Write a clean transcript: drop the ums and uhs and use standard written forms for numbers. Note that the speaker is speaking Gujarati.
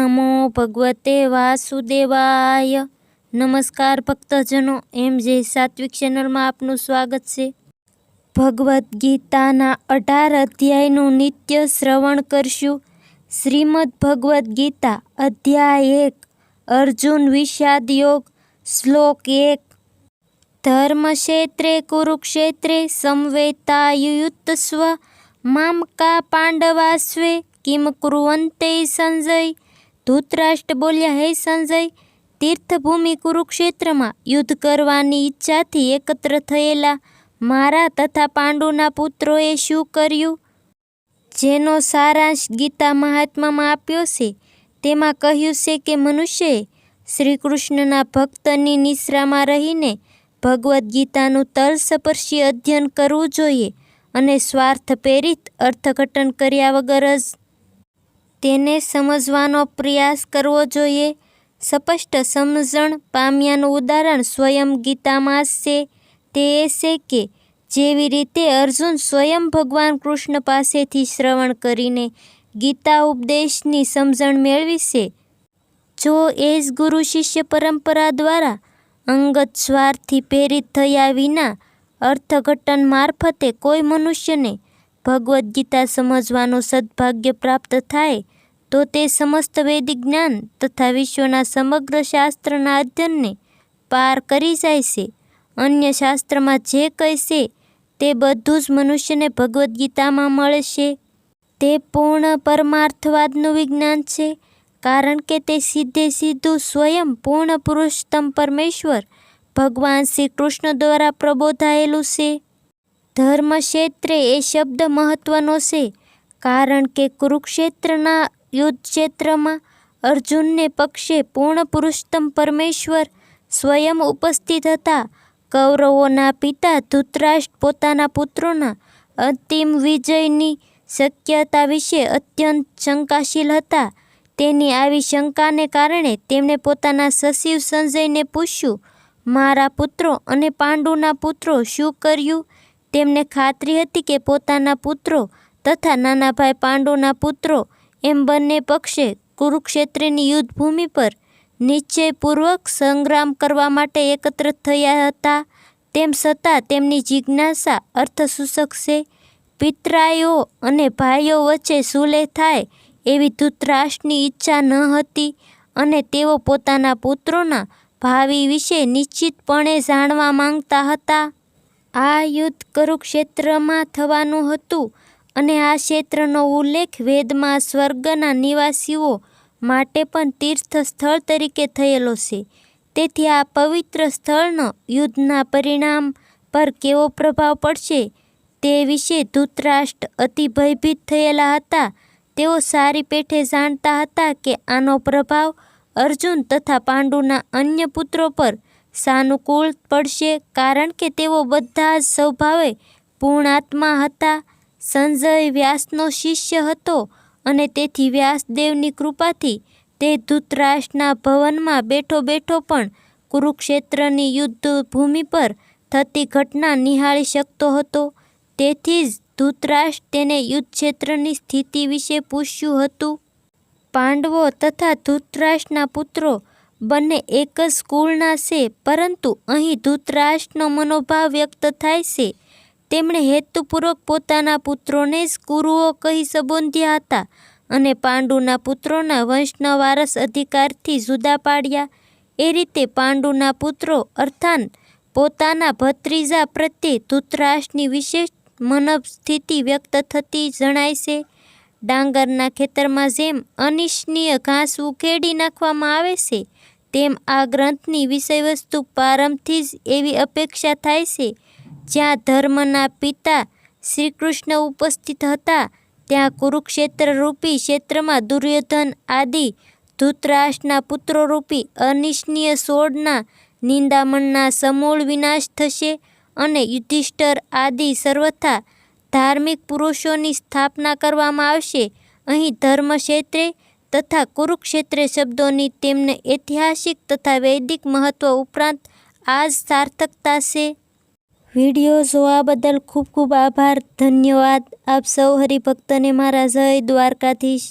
નમો ભગવતે વાસુદેવાય। નમસ્કાર ભક્તજનો, MJ સાત્વિક ચેનલમાં આપનું સ્વાગત છે। ભગવદ્ ગીતાના 18 અધ્યાયનું નિત્ય શ્રવણ કરશું। શ્રીમદ્ ભગવદ્ ગીતા અધ્યાય 1 અર્જુન વિષાદ યોગ। શ્લોક 1। ધર્મક્ષેત્રે કુરુક્ષેત્રે સમવેતાયુયુત્સવ મામકા પાંડવાસ્વે કિમ કુર્વન્તે સંજય। ધૃતરાષ્ટ્ર બોલ્યા, હે સંજય, તીર્થભૂમિ કુરુક્ષેત્રમાં યુદ્ધ કરવાની ઈચ્છાથી એકત્ર થયેલા મારા તથા પાંડુના પુત્રોએ શું કર્યું? જેનો સારાંશ ગીતા મહાત્મામાં આપ્યો છે તેમાં કહ્યું છે કે મનુષ્યએ શ્રી કૃષ્ણના ભક્તની નિશ્રામાં રહીને ભગવદ્ ગીતાનું તલસ્પર્શી અધ્યયન કરવું જોઈએ અને સ્વાર્થ પ્રેરિત અર્થઘટન કર્યા વગર જ તેને સમજવાનો પ્રયાસ કરવો જોઈએ। સ્પષ્ટ સમજણ પામ્યાનું ઉદાહરણ સ્વયં ગીતામાં છે। તે એ છે કે જેવી રીતે અર્જુન સ્વયં ભગવાન કૃષ્ણ પાસેથી શ્રવણ કરીને ગીતા ઉપદેશની સમજણ મેળવી છે, જો એ જ ગુરુ શિષ્ય પરંપરા દ્વારા અંગત સ્વાર્થથી પ્રેરિત થયા વિના અર્થઘટન મારફતે કોઈ મનુષ્યને ભગવદ્ ગીતા સમજવાનું સદભાગ્ય પ્રાપ્ત થાય તો તે સમસ્ત વૈદિક જ્ઞાન તથા વિશ્વના સમગ્ર શાસ્ત્રના અધ્યયનને પાર કરી જાય છે। અન્ય શાસ્ત્રમાં જે કંઈ છે તે બધું જ મનુષ્યને ભગવદ્ ગીતામાં મળે છે। તે પૂર્ણ પરમાર્થવાદનું વિજ્ઞાન છે, કારણ કે તે સીધે સીધું સ્વયં પૂર્ણ પુરુષોત્તમ પરમેશ્વર ભગવાન શ્રી કૃષ્ણ દ્વારા પ્રબોધાયેલું છે। ધર્મક્ષેત્રે એ શબ્દ મહત્વનો છે, કારણ કે કુરુક્ષેત્રના યુદ્ધક્ષેત્રમાં અર્જુનને પક્ષે પૂર્ણ પુરુષોત્તમ પરમેશ્વર સ્વયં ઉપસ્થિત હતા। કૌરવોના પિતા ધૃતરાષ્ટ્ર પોતાના પુત્રોના અંતિમ વિજયની શક્યતા વિશે અત્યંત શંકાશીલ હતા। તેની આવી શંકાને કારણે તેમણે પોતાના સચિવ સંજયને પૂછ્યું, મારા પુત્રો અને પાંડુના પુત્રો શું કર્યું? તેમને ખાતરી હતી કે પોતાના પુત્રો તથા નાના ભાઈ પાંડુના પુત્રો એમ બંને પક્ષે કુરુક્ષેત્રની યુદ્ધભૂમિ પર નિશ્ચયપૂર્વક સંગ્રામ કરવા માટે એકત્ર થયા હતા। તેમ છતાં તેમની જિજ્ઞાસા અર્થસૂચક છે। પિતરાઈઓ અને ભાઈઓ વચ્ચે સુલેહ થાય એવી ધૃતરાષ્ટ્રની ઈચ્છા ન હતી અને તેઓ પોતાના પુત્રોના ભાવિ વિશે નિશ્ચિતપણે જાણવા માંગતા હતા। આ યુદ્ધ કુરુક્ષેત્રમાં થવાનું હતું અને આ ક્ષેત્રનો ઉલ્લેખ વેદમાં સ્વર્ગના નિવાસીઓ માટે પણ તીર્થ સ્થળ તરીકે થયેલો છે। તેથી આ પવિત્ર સ્થળનો યુદ્ધના પરિણામ પર કેવો પ્રભાવ પડશે તે વિશે ધૃતરાષ્ટ્ર અતિ ભયભીત થયેલા હતા। તેઓ સારી પેઠે જાણતા હતા કે આનો પ્રભાવ અર્જુન તથા પાંડુના અન્ય પુત્રો પર સાનુકૂળ પડશે, કારણ કે તેઓ બધા જ સ્વભાવે પૂર્ણાત્મા હતા। સંજય વ્યાસનો શિષ્ય હતો અને તેથી વ્યાસદેવની કૃપાથી તે ધૃતરાષ્ટ્રના ભવનમાં બેઠો બેઠો પણ કુરુક્ષેત્રની યુદ્ધભૂમિ પર થતી ઘટના નિહાળી શકતો હતો। તેથી જ ધૃતરાષ્ટ્ર તેને યુદ્ધક્ષેત્રની સ્થિતિ વિશે પૂછ્યું હતું। પાંડવો તથા ધૃતરાષ્ટ્રના પુત્રો બંને એક જ કુળના છે, પરંતુ અહીં ધૃતરાષ્ટ્રનો મનોભાવ વ્યક્ત થાય છે। તેમણે હેતુપૂર્વક પોતાના પુત્રોને જ કુરુઓ કહી સંબોધ્યા હતા અને પાંડુના પુત્રોના વંશના વારસ અધિકારથી જુદા પાડ્યા। એ રીતે પાંડુના પુત્રો અર્થાત પોતાના ભત્રીજા પ્રત્યે ધૃતરાષ્ટ્રની વિશેષ મનસ્થિતિ વ્યક્ત થતી જણાય છે। ડાંગરના ખેતરમાં જેમ અનિચ્છનીય ઘાસ ઉખેડી નાખવામાં આવે છે, તેમ આ ગ્રંથની વિષયવસ્તુ પ્રારંભથી જ એવી અપેક્ષા થાય છે। જ્યાં ધર્મના પિતા શ્રી કૃષ્ણ ઉપસ્થિત હતા, ત્યાં કુરુક્ષેત્ર રૂપી ક્ષેત્રમાં દુર્યોધન આદિ ધૃતરાષ્ટ્રના પુત્રોરૂપી અનિચ્છનીય સોળના નિંદામણના સમૂળ વિનાશ થશે અને યુધિષ્ઠિર આદિ સર્વથા ધાર્મિક પુરુષોની સ્થાપના કરવામાં આવશે। અહીં ધર્મક્ષેત્રે તથા કુરુક્ષેત્રે શબ્દોની તેમને ઐતિહાસિક તથા વૈદિક મહત્વ ઉપરાંત આ જ સાર્થકતા છે। વિડીયો જોવા બદલ ખૂબ ખૂબ આભાર, ધન્યવાદ। આપ સૌ હરિભક્તને મારા જય દ્વારકાધીશ।